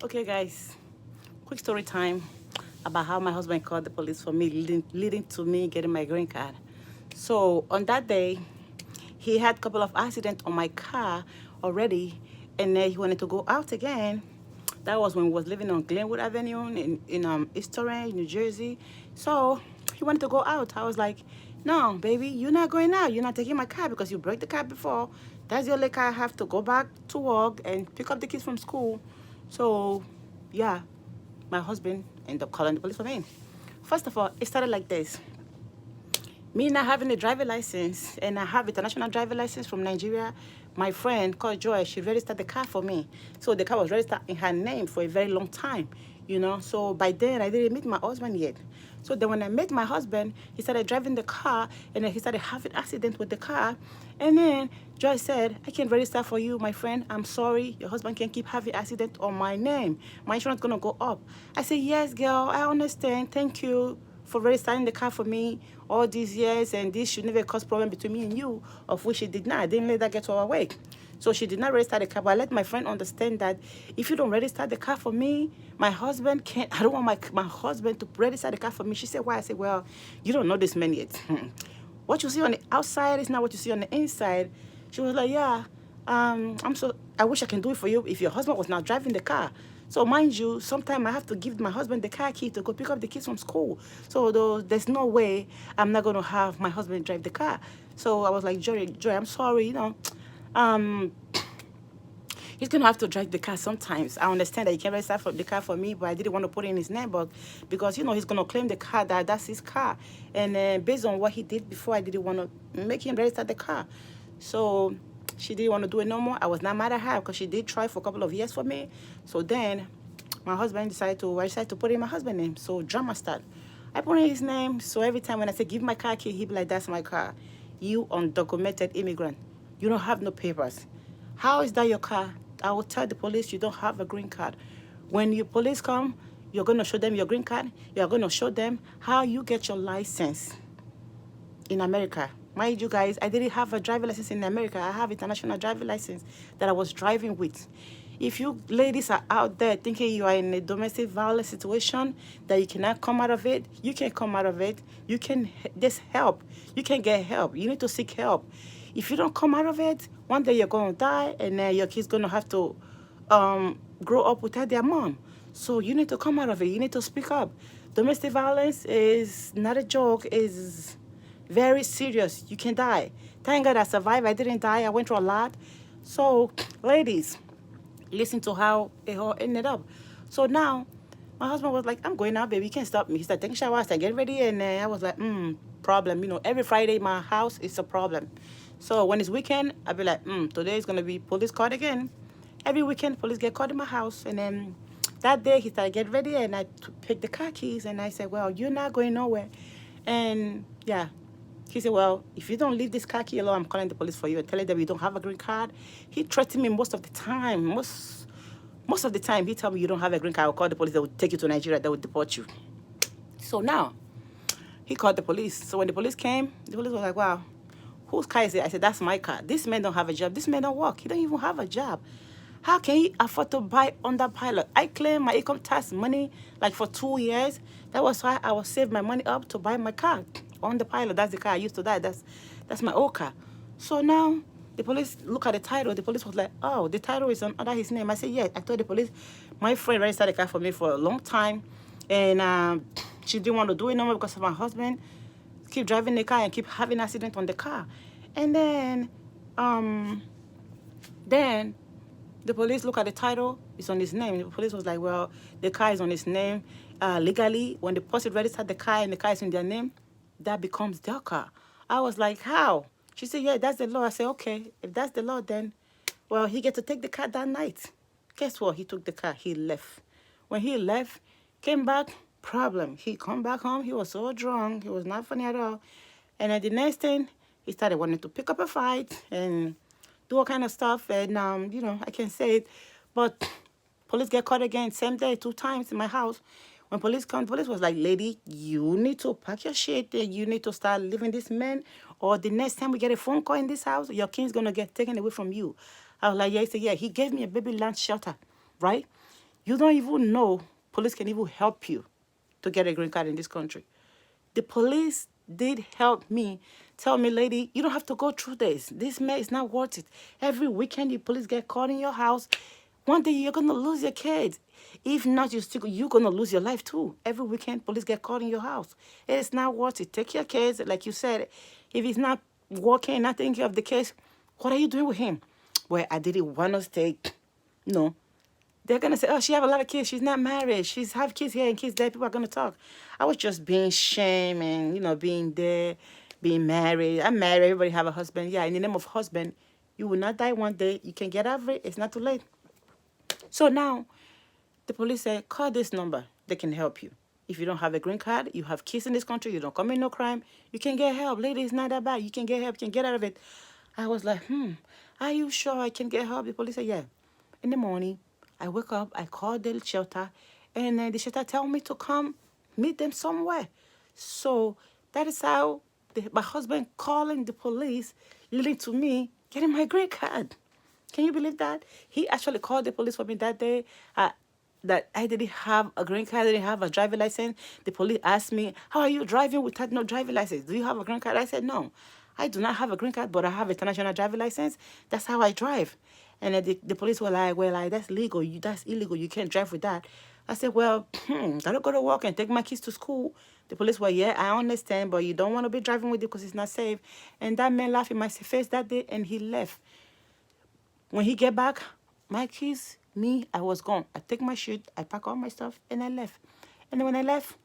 Okay, guys, quick story time about how my husband called the police for me, leading to me getting my green card. So on that day, he had a couple of accidents on my car already, and then he wanted to go out again. That was when we was living on Glenwood Avenue in East Orange, New Jersey. So he wanted to go out. I was like, no, baby, you're not going out. You're not taking my car because you broke the car before. That's the only car I have to go back to work and pick up the kids from school. So, yeah, my husband ended up calling the police for me. First of all, it started like this. Me not having a driver license, and I have international driver license from Nigeria. My friend called Joy, she registered the car for me. So the car was registered in her name for a very long time. So by then I didn't meet my husband yet. So then when I met my husband, he started driving the car, and then he started having accident with the car. And then Joy said, I can register for you, my friend. I'm sorry. Your husband can keep having accident on my name. My insurance gonna go up. I said, yes, girl, I understand. Thank you for registering the car for me all these years, and this should never cause problem between me and you, of which it did not. I didn't let that get to our way. So she did not register the car, but I let my friend understand that if you don't register the car for me, my husband can't, I don't want my husband to register the car for me. She said, why? I said, well, you don't know this man yet. What you see on the outside is not what you see on the inside. She was like, yeah, I wish I can do it for you if your husband was not driving the car. So mind you, sometimes I have to give my husband the car key to go pick up the kids from school. So there's no way I'm not gonna have my husband drive the car. So I was like, Joy, I'm sorry, um, he's gonna have to drive the car sometimes. I understand that he can register for the car for me, but I didn't want to put it in his name, but because he's gonna claim the car that's his car, and based on what he did before, I didn't want to make him register the car. So she didn't want to do it no more. I was not mad at her because she did try for a couple of years for me. So then my husband I decided to put in my husband's name. So drama started. I put in his name. So every time when I say give my car key, he'd be like, that's my car. You undocumented immigrant. You don't have no papers. How is that your car? I will tell the police you don't have a green card. When your police come, you're going to show them your green card. You're going to show them how you get your license in America. Mind you guys, I didn't have a driver license in America. I have international driver license that I was driving with. If you ladies are out there thinking you are in a domestic violence situation, that you cannot come out of it, you can come out of it. You can just help. You can get help. You need to seek help. If you don't come out of it, one day you're going to die, and then your kid's going to have to grow up without their mom. So you need to come out of it. You need to speak up. Domestic violence is not a joke. Is very serious. You can die. Thank God I survived. I didn't die. I went through a lot. So, ladies, listen to how it all ended up. So now, my husband was like, I'm going out, baby. You can't stop me. He started taking showers. I started getting ready. And I was like, problem. Every Friday, my house is a problem. So when it's weekend, I'll be like, today is going to be police called again. Every weekend, police get called in my house. And then that day, he started getting ready. And I picked the car keys. And I said, well, you're not going nowhere. And yeah, he said, well, if you don't leave this car key alone, I'm calling the police for you and telling them you don't have a green card. He threatened me most of the time. Most of the time, he told me you don't have a green card. I'll call the police. They will take you to Nigeria. They will deport you. So now, he called the police. So when the police came, the police was like, wow, whose car is it? I said, that's my car. This man don't have a job. This man don't work. He don't even have a job. How can he afford to buy under pilot? I claim my income tax money like for 2 years. That was why I was save my money up to buy my car on the pilot. That's the car I used to die. That's my old car. So now the police look at the title. The police was like, oh, the title is under his name. I said, yeah. I told the police, my friend registered the car for me for a long time. And she didn't want to do it no more because of my husband. Keep driving the car and keep having accident on the car. And then the police look at the title, it's on his name. The police was like, well, the car is on his name legally. When the person registered the car and the car is in their name, that becomes their car. I was like, how? She said, yeah, that's the law. I said, okay, if that's the law, then, well, he get to take the car that night. Guess what? He took the car. He left. When he left, came back, problem. He come back home. He was so drunk. He was not funny at all. And then the next thing, he started wanting to pick up a fight and do all kind of stuff. And, I can't say it. But police get caught again, same day, 2 times in my house. When police come, police was like, lady, you need to pack your shit. You need to start leaving this man. Or the next time we get a phone call in this house, your kid's going to get taken away from you. I was like, yeah. He said, yeah. He gave me a baby lunch shelter, right? You don't even know police can even help you to get a green card in this country. The police did help me, tell me, lady, you don't have to go through this. This man is not worth it. Every weekend, the police get caught in your house. One day you're gonna lose your kids. If not, you're gonna lose your life too. Every weekend, police get caught in your house. It is not worth it. Take your kids, like you said. If he's not working, not taking care of the kids, what are you doing with him? Well, I didn't want to stay. No, they're gonna say, "Oh, she have a lot of kids. She's not married. She's have kids here and kids there." People are gonna talk. I was just being shame and being there, being married. I'm married. Everybody have a husband. Yeah, in the name of husband, you will not die one day. You can get out of it. It's not too late. So now, the police say, call this number. They can help you. If you don't have a green card, you have kids in this country, you don't commit no crime, you can get help. Lady, it's not that bad. You can get help. You can get out of it. I was like, are you sure I can get help? The police said, yeah. In the morning, I wake up, I call the shelter, and the shelter tell me to come meet them somewhere. So that is how my husband calling the police, leading to me getting my green card. Can you believe that? He actually called the police for me that day. That I didn't have a green card, I didn't have a driving license. The police asked me, how are you driving without no driving license? Do you have a green card? I said, no, I do not have a green card, but I have international driving license. That's how I drive. And then the police were like, well, that's legal. That's illegal. You can't drive with that. I said, well, gotta go to work and take my kids to school. The police were, yeah, I understand, but you don't want to be driving with it because it's not safe. And that man laughed in my face that day, and he left. When he get back, my keys, me, I was gone. I take my shit, I pack all my stuff, and I left. And then when I left,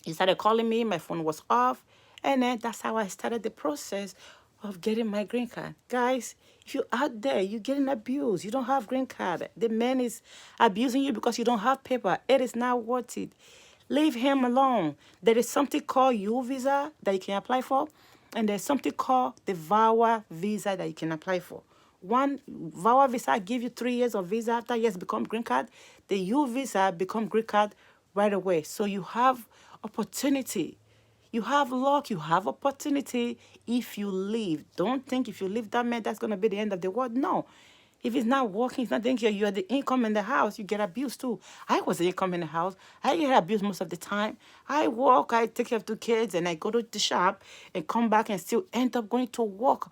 he started calling me. My phone was off. And then that's how I started the process of getting my green card. Guys, if you're out there, you're getting abused. You don't have green card. The man is abusing you because you don't have paper. It is not worth it. Leave him alone. There is something called U visa that you can apply for. And there's something called the VAWA visa that you can apply for. One VAWA visa give you 3 years of visa. After years become green card. The U visa become green card right away. So you have opportunity. You have luck. You have opportunity if you leave. Don't think if you leave that man, that's going to be the end of the world. No. If it's not working, it's not thinking you're the income in the house, you get abused too. I was the income in the house. I get abused most of the time. I work, I take care of 2 kids, and I go to the shop and come back and still end up going to work.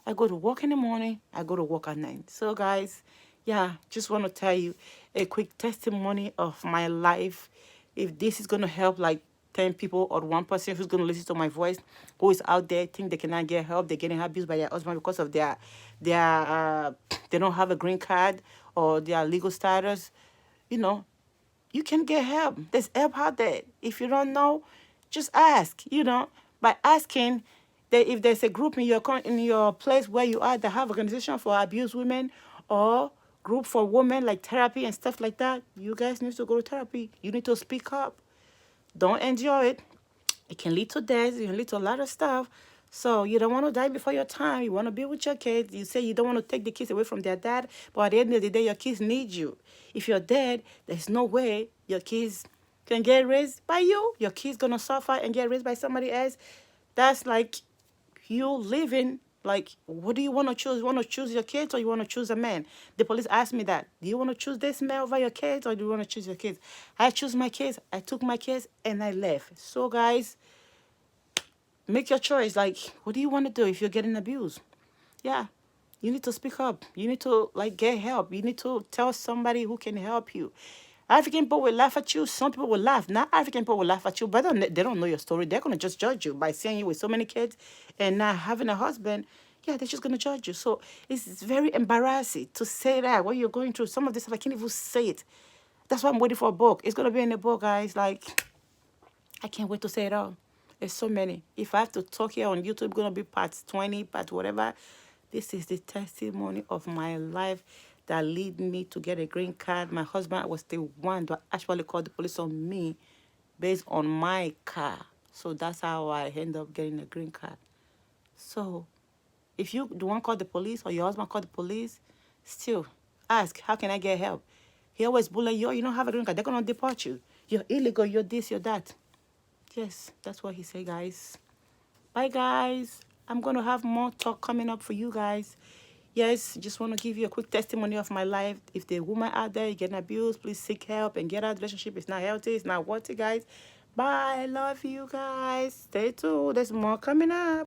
I go to work in the morning, I go to work at night. So guys, yeah, just want to tell you a quick testimony of my life. If this is going to help like 10 people or one person who's going to listen to my voice, who is out there, think they cannot get help, they're getting abused by their husband because of they don't have a green card or their legal status, you know, you can get help. There's help out there. If you don't know, just ask. By asking, that if there's a group in your place where you are that have organization for abused women or group for women like therapy and stuff like that, you guys need to go to therapy. You need to speak up. Don't endure it. It can lead to death. It can lead to a lot of stuff. So you don't want to die before your time. You want to be with your kids. You say you don't want to take the kids away from their dad, but at the end of the day, your kids need you. If you're dead, there's no way your kids can get raised by you. Your kids gonna suffer and get raised by somebody else. That's like you living. Like, what do you want to choose? You want to choose your kids or you want to choose a man? The police asked me that. Do you want to choose this man over your kids or do you want to choose your kids? I choose my kids. I took my kids and I left. So, guys, make your choice. Like, what do you want to do if you're getting abused? Yeah, you need to speak up. You need to, like, get help. You need to tell somebody who can help you. African people will laugh at you. Some people will laugh. Not African people will laugh at you, but they don't know your story. They're going to just judge you by seeing you with so many kids and not having a husband. Yeah, they're just going to judge you. So it's very embarrassing to say that, what you're going through. Some of this stuff, I can't even say it. That's why I'm waiting for a book. It's going to be in the book, guys. Like, I can't wait to say it all. There's so many. If I have to talk here on YouTube, it's going to be part 20, part whatever. This is the testimony of my life that lead me to get a green card. My husband was the one that actually called the police on me based on my car. So that's how I end up getting a green card. So if you the one call the police or your husband call the police, still ask, how can I get help? He always bully you, you don't have a green card. They're going to deport you. You're illegal, you're this, you're that. Yes, that's what he said, guys. Bye, guys. I'm going to have more talk coming up for you guys. Yes, just want to give you a quick testimony of my life. If the woman out there getting abused, please seek help and get out. Relationship is not healthy. It's not worthy, guys. Bye. I love you guys. Stay tuned. There's more coming up.